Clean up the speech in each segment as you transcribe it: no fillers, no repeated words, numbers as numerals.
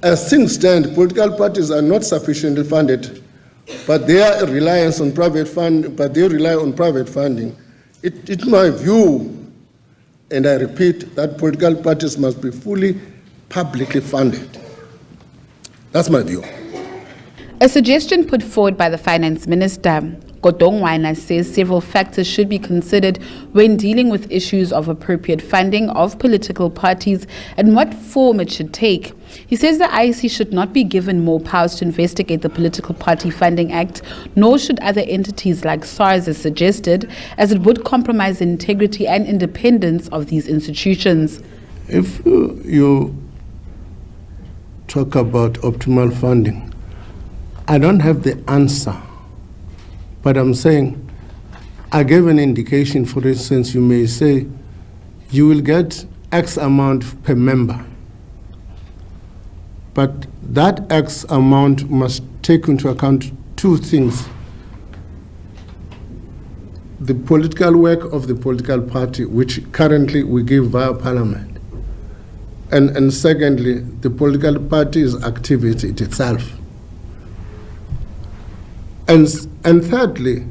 As things stand, political parties are not sufficiently funded, but their reliance on private funding, It's my view, and I repeat, that political parties must be fully publicly funded. That's my view. A suggestion put forward by the Finance Minister, Godongwana, says several factors should be considered when dealing with issues of appropriate funding of political parties and what form it should take. He says the IEC should not be given more powers to investigate the Political Party Funding Act, nor should other entities like SARS as suggested, as it would compromise the integrity and independence of these institutions. If you talk about optimal funding, I don't have the answer. But I'm saying, I gave an indication. For instance, you may say, you will get X amount per member. But that X amount must take into account two things. The political work of the political party, which currently we give via parliament. And secondly, the political party's activity itself. And thirdly,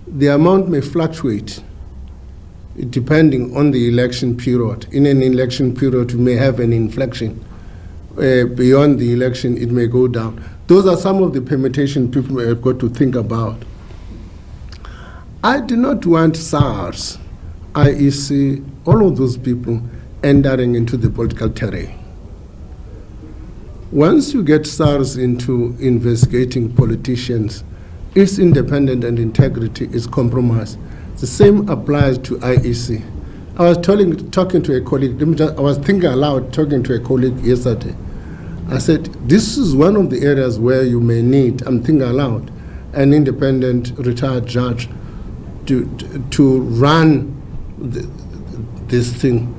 the amount may fluctuate depending on the election period. In an election period, we may have an inflection. Beyond the election, it may go down. Those are some of the permutations people have got to think about. I do not want SARS, IEC, all of those people entering into the political terrain. Once you get SARS into investigating politicians, its independence and integrity is compromised. The same applies to IEC. I was talking to a colleague, I was thinking aloud, talking to a colleague yesterday. I said, this is one of the areas where you may need, I'm thinking aloud, an independent retired judge to run this thing.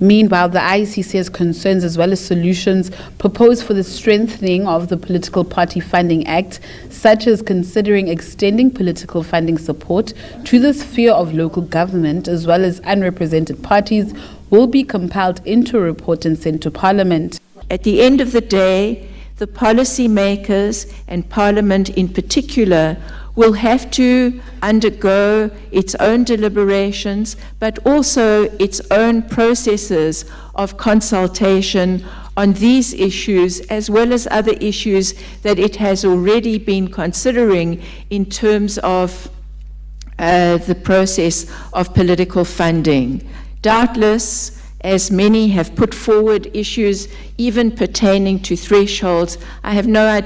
Meanwhile, the IEC says concerns as well as solutions proposed for the strengthening of the Political Party Funding Act, such as considering extending political funding support to the sphere of local government as well as unrepresented parties, will be compiled into a report and sent to Parliament. At the end of the day, the policy makers and Parliament in particular will have to undergo its own deliberations, but also its own processes of consultation on these issues, as well as other issues that it has already been considering in terms of the process of political funding. Doubtless, as many have put forward issues even pertaining to thresholds, I have no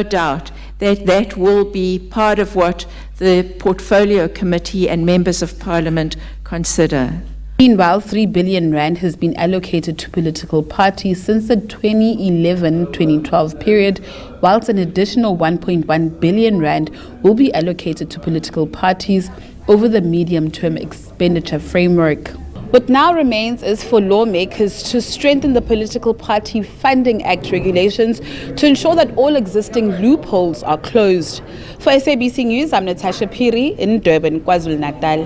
doubt that will be part of what the Portfolio Committee and members of Parliament consider. Meanwhile, 3 billion rand has been allocated to political parties since the 2011-2012 period, whilst an additional 1.1 billion rand will be allocated to political parties over the medium-term expenditure framework. What now remains is for lawmakers to strengthen the Political Party Funding Act regulations to ensure that all existing loopholes are closed. For SABC News, I'm Natasha Piri in Durban, KwaZulu-Natal.